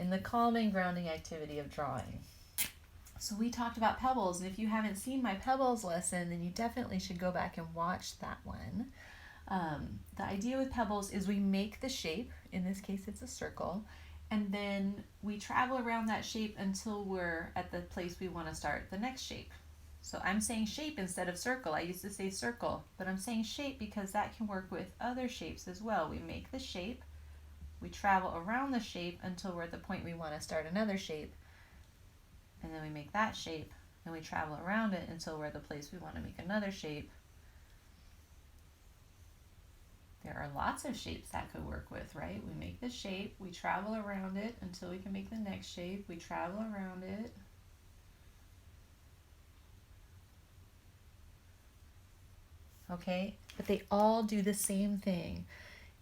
in the calming, grounding activity of drawing. So we talked about pebbles, and if you haven't seen my pebbles lesson, then you definitely should go back and watch that one. The idea with pebbles is we make the shape, in this case it's a circle, and then we travel around that shape until we're at the place we want to start the next shape. So I'm saying shape instead of circle. I used to say circle, but I'm saying shape because that can work with other shapes as well. We make the shape, we travel around the shape until we're at the point we want to start another shape, and then we make that shape and we travel around it until we're at the place we want to make another shape. There are lots of shapes that could work with, right? We make the shape, we travel around it until we can make the next shape, we travel around it. Okay, but they all do the same thing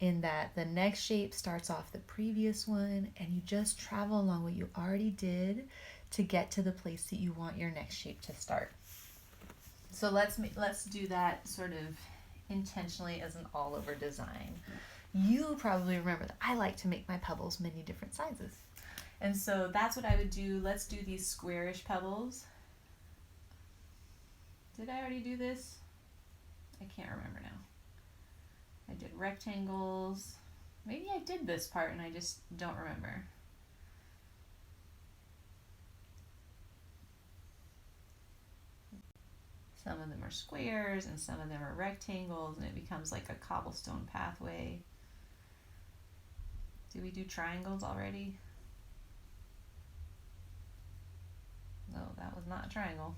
in that the next shape starts off the previous one and you just travel along what you already did to get to the place that you want your next shape to start. So let's do that sort of intentionally as an all-over design. You probably remember that I like to make my pebbles many different sizes. And so that's what I would do. Let's do these squarish pebbles. Did I already do this? I can't remember now. I did rectangles. Maybe I did this part and I just don't remember. Some of them are squares and some of them are rectangles, and it becomes like a cobblestone pathway. Did we do triangles already? No, that was not a triangle.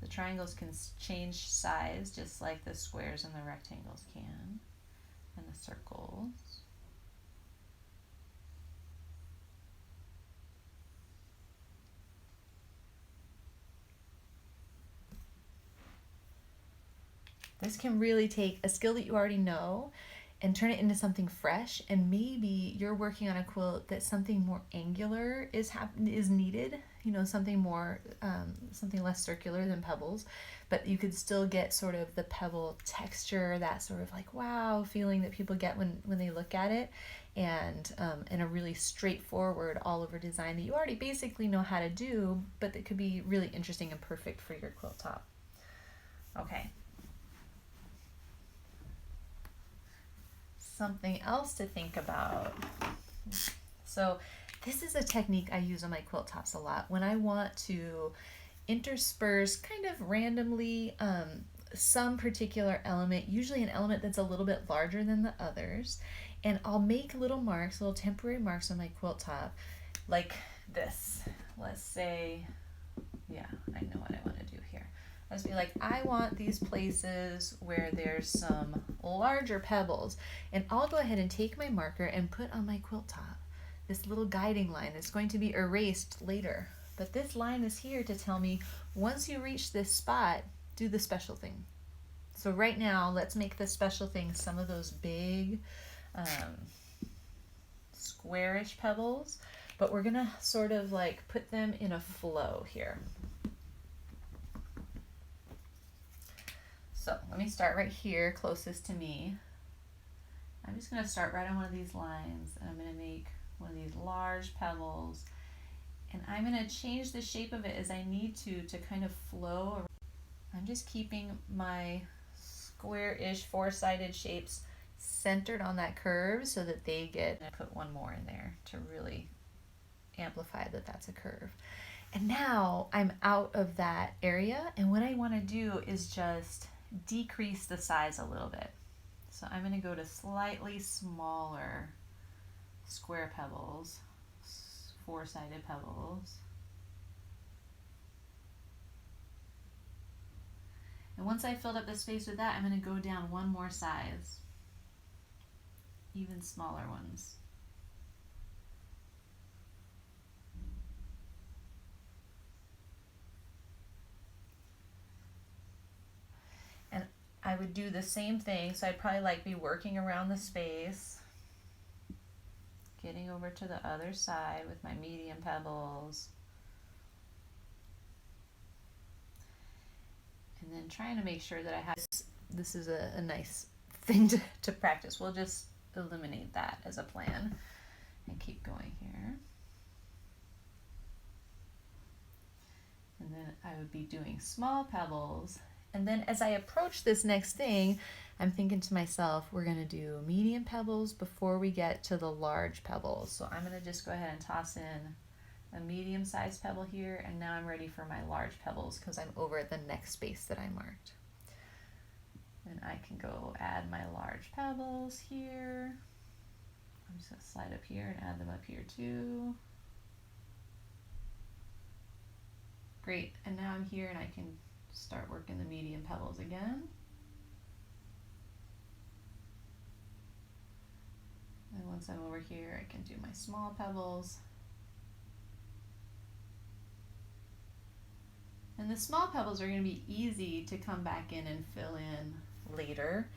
The triangles can change size just like the squares and the rectangles can, and the circles. This can really take a skill that you already know and turn it into something fresh, and maybe you're working on a quilt that something more angular is needed, you know, something more something less circular than pebbles, but you could still get sort of the pebble texture, that sort of like wow feeling that people get when they look at it, and a really straightforward all over design that you already basically know how to do, but that could be really interesting and perfect for your quilt top. Okay. Something else to think about. So this is a technique I use on my quilt tops a lot when I want to intersperse kind of randomly some particular element, usually an element that's a little bit larger than the others, and I'll make little marks, little temporary marks on my quilt top like this. Let's say, yeah, I know what I want to do here. Let's be like, I want these places where there's some larger pebbles, and I'll go ahead and take my marker and put on my quilt top this little guiding line that's going to be erased later. But this line is here to tell me, once you reach this spot, do the special thing. So right now, let's make the special thing some of those big squarish pebbles, but we're gonna sort of like put them in a flow here. So let me start right here, closest to me. I'm just going to start right on one of these lines, and I'm going to make one of these large pebbles, and I'm going to change the shape of it as I need to kind of flow around. I'm just keeping my square-ish four-sided shapes centered on that curve so that they get, I put one more in there to really amplify that that's a curve. And now I'm out of that area, and what I want to do is just decrease the size a little bit. So I'm going to go to slightly smaller square pebbles, four-sided pebbles. And once I filled up the space with that, I'm going to go down one more size, even smaller ones. I would do the same thing, so I'd probably like be working around the space, getting over to the other side with my medium pebbles, and then trying to make sure that I have, this is a nice thing to practice. We'll just eliminate that as a plan and keep going here. would be doing small pebbles. And then as I approach this next thing, I'm thinking to myself, we're going to do medium pebbles before we get to the large pebbles. So I'm going to just go ahead and toss in a medium-sized pebble here, and now I'm ready for my large pebbles because I'm over at the next space that I marked. And I can go add my large pebbles here. I'm just going to slide up here and add them up here too. Great, and now I'm here and I can start working the medium pebbles again. And once I'm over here, I can do my small pebbles. And the small pebbles are going to be easy to come back in and fill in later.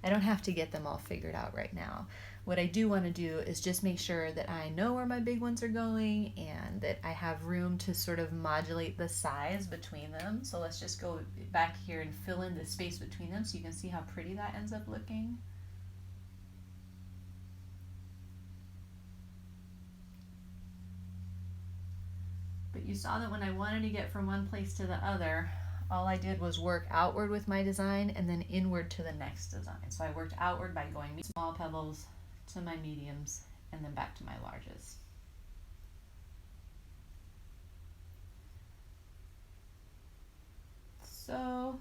I don't have to get them all figured out right now. What I do want to do is just make sure that I know where my big ones are going and that I have room to sort of modulate the size between them. So let's just go back here and fill in the space between them so you can see how pretty that ends up looking. But you saw that when I wanted to get from one place to the other, all I did was work outward with my design and then inward to the next design. So I worked outward by going small pebbles to my mediums and then back to my larges. So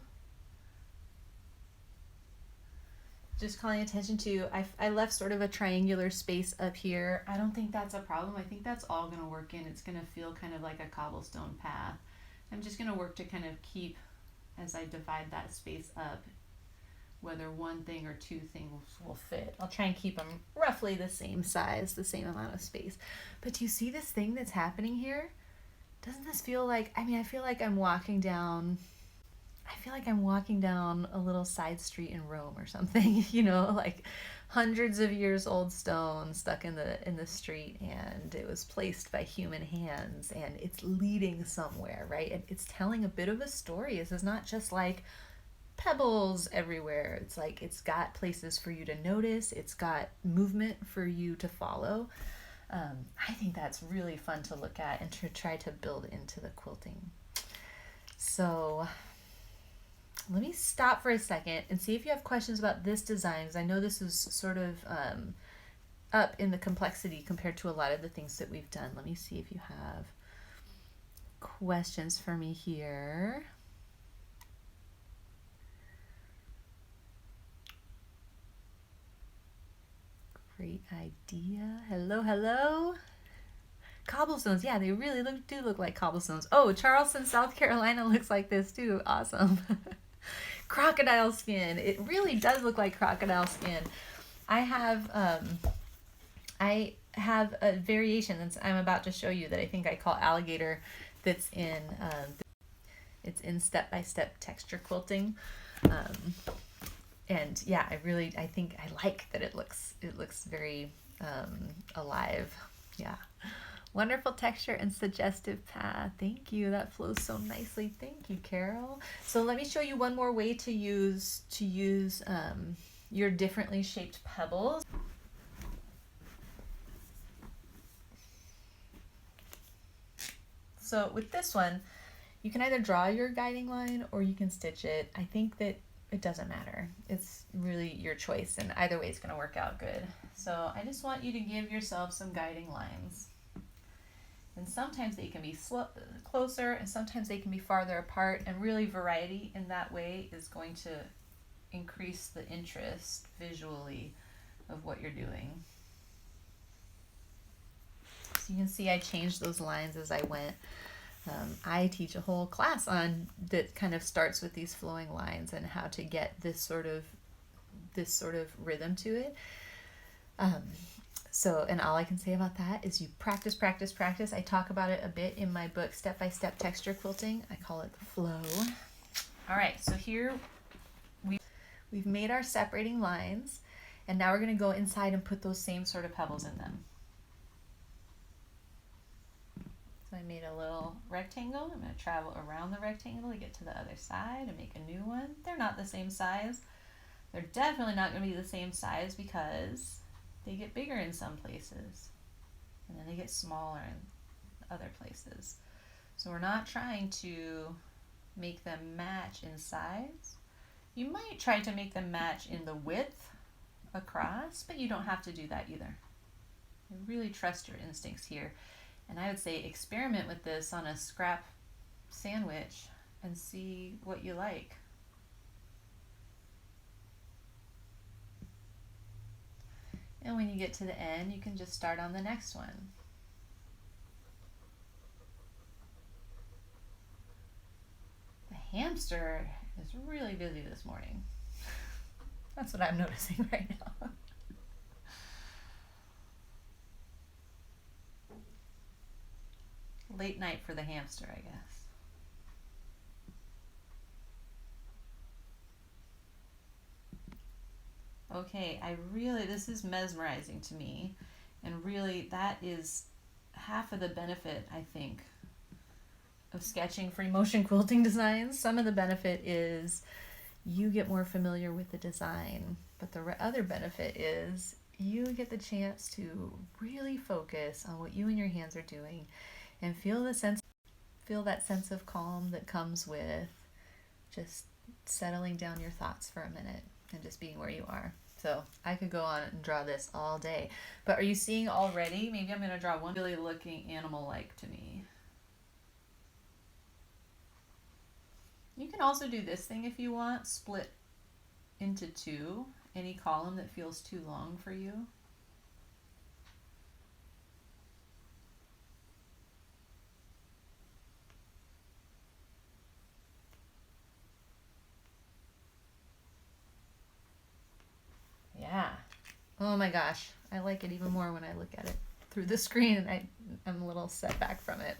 just calling attention to, I left sort of a triangular space up here. I don't think that's a problem. I think that's all going to work in. It's going to feel kind of like a cobblestone path. I'm just going to work to kind of keep, as I divide that space up, whether one thing or two things will fit. I'll try and keep them roughly the same size, the same amount of space. But do you see this thing that's happening here? Doesn't this feel like, I feel like I'm walking down a little side street in Rome or something, you know, like hundreds of years old stone stuck in the street, and it was placed by human hands and it's leading somewhere, right? And it's telling a bit of a story. This is not just like pebbles everywhere. It's like it's got places for you to notice. It's got movement for you to follow. I think that's really fun to look at and to try to build into the quilting. So let me stop for a second and see if you have questions about this design, because I know this is sort of up in the complexity compared to a lot of the things that we've done. Let me see if you have questions for me here. Great idea. Hello, hello. Cobblestones, yeah, they really do look like cobblestones. Oh, Charleston, South Carolina looks like this too. Awesome. Crocodile skin. It really does look like crocodile skin. I have a variation that I'm about to show you that I think I call alligator. That's in it's in step-by-step texture quilting. And yeah, I think I like that it looks very alive. Yeah. Wonderful texture and suggestive path. Thank you. That flows so nicely. Thank you, Carol. So let me show you one more way to use your differently shaped pebbles. So with this one, you can either draw your guiding line or you can stitch it. I think that it doesn't matter. It's really your choice, and either way it's going to work out good. So I just want you to give yourself some guiding lines. And sometimes they can be closer and sometimes they can be farther apart, and really variety in that way is going to increase the interest visually of what you're doing. So you can see I changed those lines as I went. I teach a whole class on that kind of starts with these flowing lines and how to get this sort of rhythm to it. So, and all I can say about that is you practice, practice, practice. I talk about it a bit in my book, Step-by-Step Texture Quilting. I call it the flow. All right, so here we've made our separating lines, and now we're going to go inside and put those same sort of pebbles in them. So I made a little rectangle. I'm going to travel around the rectangle to get to the other side and make a new one. They're not the same size. They're definitely not going to be the same size because they get bigger in some places and then they get smaller in other places. So we're not trying to make them match in size. You might try to make them match in the width across, but you don't have to do that either. Really trust your instincts here. And I would say experiment with this on a scrap sandwich and see what you like. And when you get to the end, you can just start on the next one. The hamster is really busy this morning. That's what I'm noticing right now. Late night for the hamster, I guess. Okay, this is mesmerizing to me. And really, that is half of the benefit, I think, of sketching free motion quilting designs. Some of the benefit is you get more familiar with the design, but the other benefit is you get the chance to really focus on what you and your hands are doing and feel that sense of calm that comes with just settling down your thoughts for a minute and just being where you are. So I could go on and draw this all day, but are you seeing already? Maybe I'm going to draw one really looking animal-like to me. You can also do this thing if you want, split into two, any column that feels too long for you. Yeah. Oh my gosh. I like it even more when I look at it through the screen and I'm a little set back from it.